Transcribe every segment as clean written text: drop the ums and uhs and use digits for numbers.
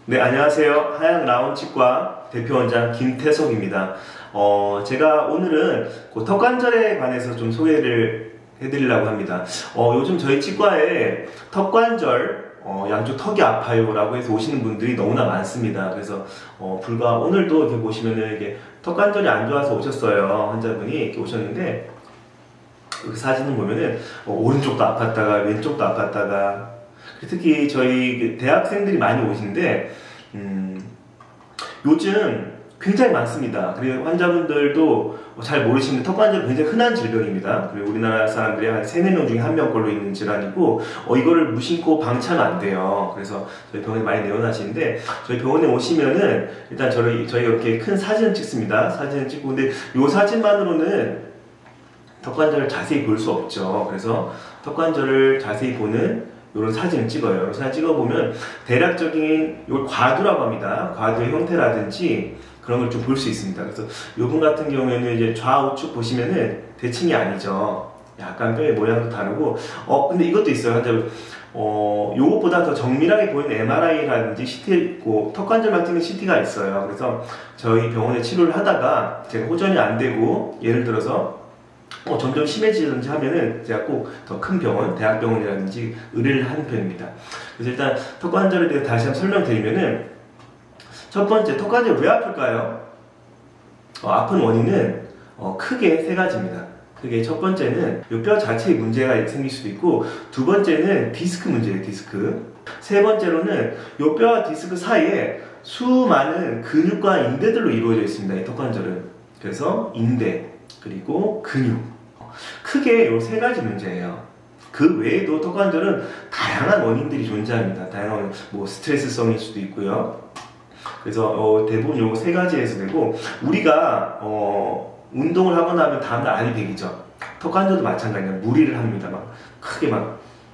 네, 안녕하세요. 하양라온치과 대표원장 김태석입니다. 제가 오늘은 그 턱관절에 관해서 좀 소개를 해드리려고 합니다. 요즘 저희 치과에 턱관절, 양쪽 턱이 아파요 라고 해서 오시는 분들이 너무나 많습니다. 그래서 불과 오늘도 이렇게 보시면은 이게 턱관절이 안 좋아서 오셨어요. 환자분이 이렇게 오셨는데, 그 사진을 보면은 오른쪽도 아팠다가 왼쪽도 아팠다가, 특히 저희 대학생들이 많이 오시는데 요즘 굉장히 많습니다. 그리고 환자분들도 잘 모르시는데 턱관절은 굉장히 흔한 질병입니다. 그리고 우리나라 사람들이 한 3, 4명 중에 1명꼴로 있는 질환이고 이거를 무심코 방치하면 안 돼요. 그래서 저희 병원에 많이 내원하시는데, 저희 병원에 오시면은 일단 저희가 이렇게 큰 사진을 찍습니다. 사진을 찍고, 근데 이 사진만으로는 턱관절을 자세히 볼 수 없죠. 그래서 턱관절을 자세히 보는 이런 사진을 찍어요. 이런 사진 찍어보면 대략적인 이걸 과두라고 합니다. 과두의 형태라든지 그런 걸 좀 볼 수 있습니다. 그래서 이분 같은 경우에는 이제 좌우측 보시면은 대칭이 아니죠. 약간 뼈의 모양도 다르고, 근데 이것도 있어요. 환자분, 요것보다 더 정밀하게 보이는 MRI라든지 CT, 턱관절 같은 경우 CT가 있어요. 그래서 저희 병원에 치료를 하다가 제가 호전이 안 되고, 예를 들어서 점점 심해지든지 하면은 제가 꼭 더 큰 병원, 대학병원이라든지 의뢰를 하는 편입니다. 그래서 일단 턱관절에 대해 다시 한번 설명드리면은, 첫 번째, 턱관절이 왜 아플까요? 아픈 원인은 크게 세 가지입니다. 크게 첫 번째는 이 뼈 자체에 문제가 생길 수도 있고, 두 번째는 디스크 문제예요, 디스크. 세 번째로는 이 뼈와 디스크 사이에 수많은 근육과 인대들로 이루어져 있습니다, 이 턱관절은. 그래서 인대, 그리고 근육. 크게 이 세 가지 문제예요. 그 외에도 턱관절은 다양한 원인들이 존재합니다. 다양한 스트레스성일 수도 있고요. 그래서 대부분 이 세 가지에서 되고, 우리가 운동을 하거나 하면 다음날 알이 배기죠. 턱관절도 마찬가지예요. 무리를 합니다. 크게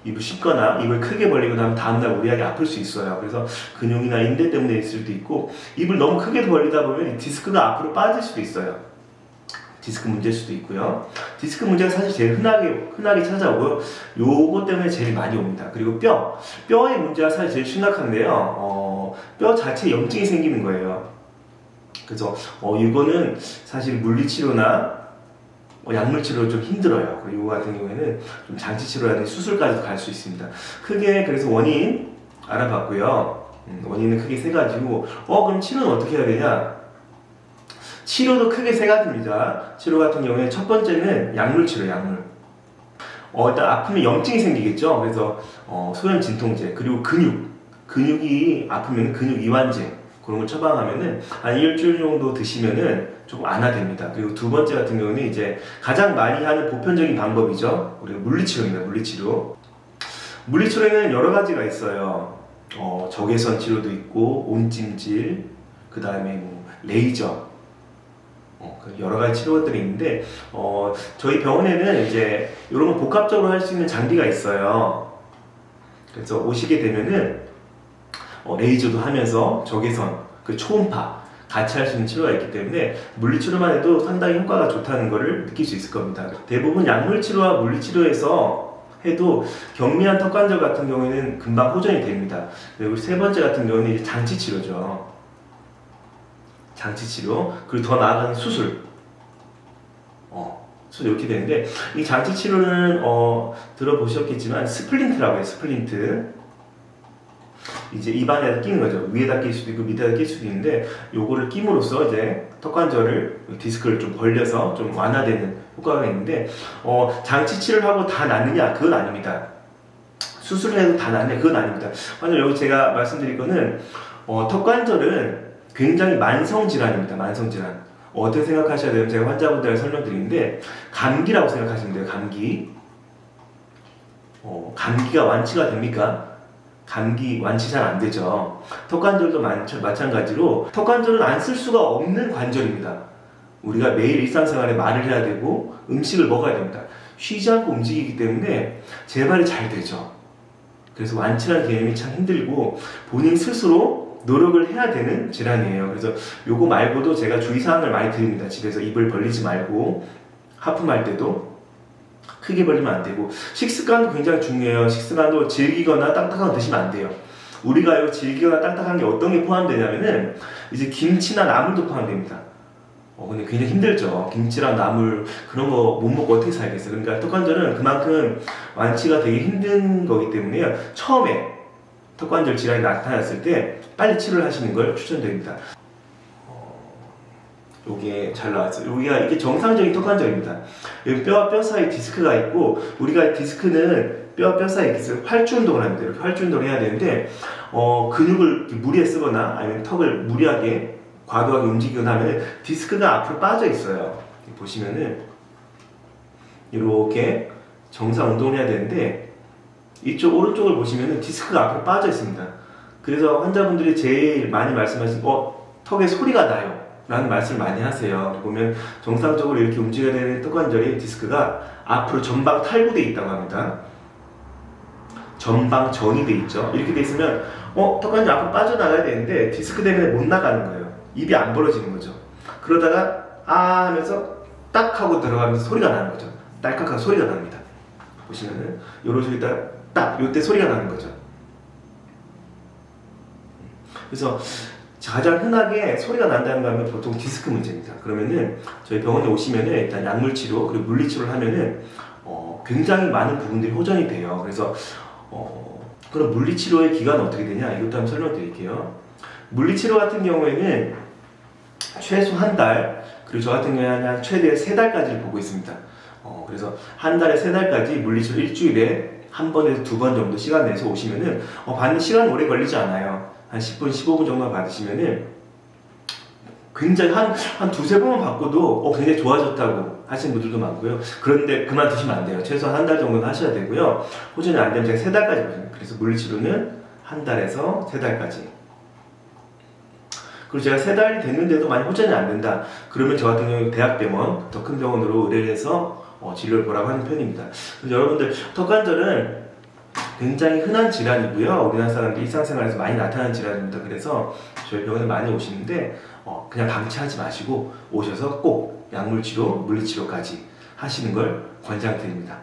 입을 씻거나 입을 크게 벌리거나 하면 다음날 무리하게 아플 수 있어요. 그래서 근육이나 인대 때문에 있을 수도 있고, 입을 너무 크게 벌리다 보면 이 디스크가 앞으로 빠질 수도 있어요. 디스크 문제일 수도 있고요. 디스크 문제가 사실 제일 흔하게 찾아오고요. 요거 때문에 제일 많이 옵니다. 그리고 뼈의 문제가 사실 제일 심각한데요. 뼈 자체에 염증이 생기는 거예요. 그래서 이거는 사실 물리치료나 약물치료 좀 힘들어요. 그리고 이거 같은 경우에는 좀 장치치료라든지 수술까지도 갈 수 있습니다. 크게 그래서 원인 알아봤고요. 원인은 크게 세 가지고, 그럼 치료는 어떻게 해야 되냐? 치료도 크게 세 가지입니다. 치료 같은 경우에 첫 번째는 약물치료, 약물. 일단 아프면 염증이 생기겠죠. 그래서 소염 진통제, 그리고 근육이 아프면 근육 이완제, 그런 걸 처방하면은 한 일주일 정도 드시면은 조금 완화됩니다. 그리고 두 번째 같은 경우는 이제 가장 많이 하는 보편적인 방법이죠. 우리가 물리치료입니다. 물리치료. 물리치료에는 여러 가지가 있어요. 적외선 치료도 있고, 온찜질, 그 다음에 레이저. 여러 가지 치료들이 있는데, 저희 병원에는 이제 이런 거 복합적으로 할 수 있는 장비가 있어요. 그래서 오시게 되면은 레이저도 하면서 적외선, 그 초음파 같이 할 수 있는 치료가 있기 때문에 물리치료만 해도 상당히 효과가 좋다는 것을 느낄 수 있을 겁니다. 대부분 약물치료와 물리치료에서 해도 경미한 턱관절 같은 경우에는 금방 호전이 됩니다. 그리고 세 번째 같은 경우는 이제 장치치료죠. 장치치료, 그리고 더 나아가는 수술. 수술 이렇게 되는데, 이 장치치료는 들어보셨겠지만 스플린트라고 해요. 스플린트. 이제 입안에다 끼는 거죠. 위에다 낄 수도 있고 밑에다 낄 수도 있는데, 요거를 끼므로써 이제 턱관절을, 디스크를 좀 벌려서 좀 완화되는 효과가 있는데, 장치치료를 하고 다 낫느냐? 그건 아닙니다. 수술을 해도 다 낫냐? 그건 아닙니다. 완전 여기 제가 말씀드릴 거는, 턱관절은 굉장히 만성질환입니다. 만성질환. 어떻게 생각하셔야 되면 제가 환자분들에게 설명드리는데, 감기라고 생각하시면 돼요. 감기. 감기가 완치가 됩니까? 감기 완치 잘 안 되죠. 턱관절도 마찬가지로 턱관절은 안 쓸 수가 없는 관절입니다. 우리가 매일 일상생활에 말을 해야 되고 음식을 먹어야 됩니다. 쉬지 않고 움직이기 때문에 재발이 잘 되죠. 그래서 완치라는 개념이 참 힘들고 본인 스스로 노력을 해야 되는 질환이에요. 그래서 요거 말고도 제가 주의사항을 많이 드립니다. 집에서 입을 벌리지 말고, 하품할 때도 크게 벌리면 안 되고, 식습관도 굉장히 중요해요. 식습관도 질기거나 딱딱한 거 드시면 안 돼요. 우리가 질기거나 딱딱한 게 어떤 게 포함되냐면은 이제 김치나 나물도 포함됩니다. 근데 굉장히 힘들죠. 김치랑 나물 그런 거 못 먹고 어떻게 살겠어요. 그러니까 턱관절은 그만큼 완치가 되게 힘든 거기 때문에요. 처음에 턱관절 질환이 나타났을 때 빨리 치료를 하시는 걸 추천드립니다. 요게 잘 나왔어요. 이게 정상적인 턱관절입니다. 여기 뼈와 뼈 사이 디스크가 있고, 우리가 디스크는 뼈와 뼈 사이 있어요. 활주 운동을 합니다. 이렇게 활주 운동을 해야 되는데, 근육을 무리에 쓰거나 아니면 턱을 무리하게 과도하게 움직이거나 하면 디스크가 앞으로 빠져 있어요. 보시면은 이렇게 정상 운동을 해야 되는데, 이쪽 오른쪽을 보시면은 디스크가 앞으로 빠져 있습니다. 그래서 환자분들이 제일 많이 말씀하시는 턱에 소리가 나요 라는 말씀을 많이 하세요. 보면 정상적으로 이렇게 움직여야 되는 턱관절의 디스크가 앞으로 전방 탈구되어 있다고 합니다. 전방 전이 돼 있죠. 이렇게 돼 있으면 턱관절 앞으로 빠져나가야 되는데 디스크 때문에 못 나가는 거예요. 입이 안 벌어지는 거죠. 그러다가 아 하면서 딱 하고 들어가면서 소리가 나는 거죠. 딸깍하고 소리가 납니다. 보시면은 요런 식으로 있다가 딱 요때 소리가 나는 거죠. 그래서 가장 흔하게 소리가 난다는 거 하면 보통 디스크 문제입니다. 그러면은 저희 병원에 오시면은 일단 약물 치료 그리고 물리 치료를 하면은 굉장히 많은 부분들이 호전이 돼요. 그래서 그럼 물리 치료의 기간은 어떻게 되냐? 이것도 한번 설명드릴게요. 물리 치료 같은 경우에는 최소 한 달, 그리고 저 같은 경우에는 최대 3달까지를 보고 있습니다. 그래서 한 달에 3달까지 물리 치료 일주일에 한 번에서 2번 정도 시간 내서 오시면은 받는 시간은 오래 걸리지 않아요. 한 10분, 15분 정도만 받으시면은 굉장히 한 두세 번만 받고도 굉장히 좋아졌다고 하시는 분들도 많고요. 그런데 그만두시면 안 돼요. 최소한 한 달 정도는 하셔야 되고요. 호전이 안 되면 제가 3달까지 거든요. 그래서 물리치료는 한 달에서 3달까지. 그리고 제가 3달이 됐는데도 많이 호전이 안 된다. 그러면 저 같은 경우 대학병원, 더 큰 병원으로 의뢰를 해서 진료를 보라고 하는 편입니다. 그래서 여러분들 턱관절은 굉장히 흔한 질환이고요. 우리나라 사람들이 일상생활에서 많이 나타나는 질환입니다. 그래서 저희 병원에 많이 오시는데 그냥 방치하지 마시고 오셔서 꼭 약물치료, 물리치료까지 하시는 걸 권장드립니다.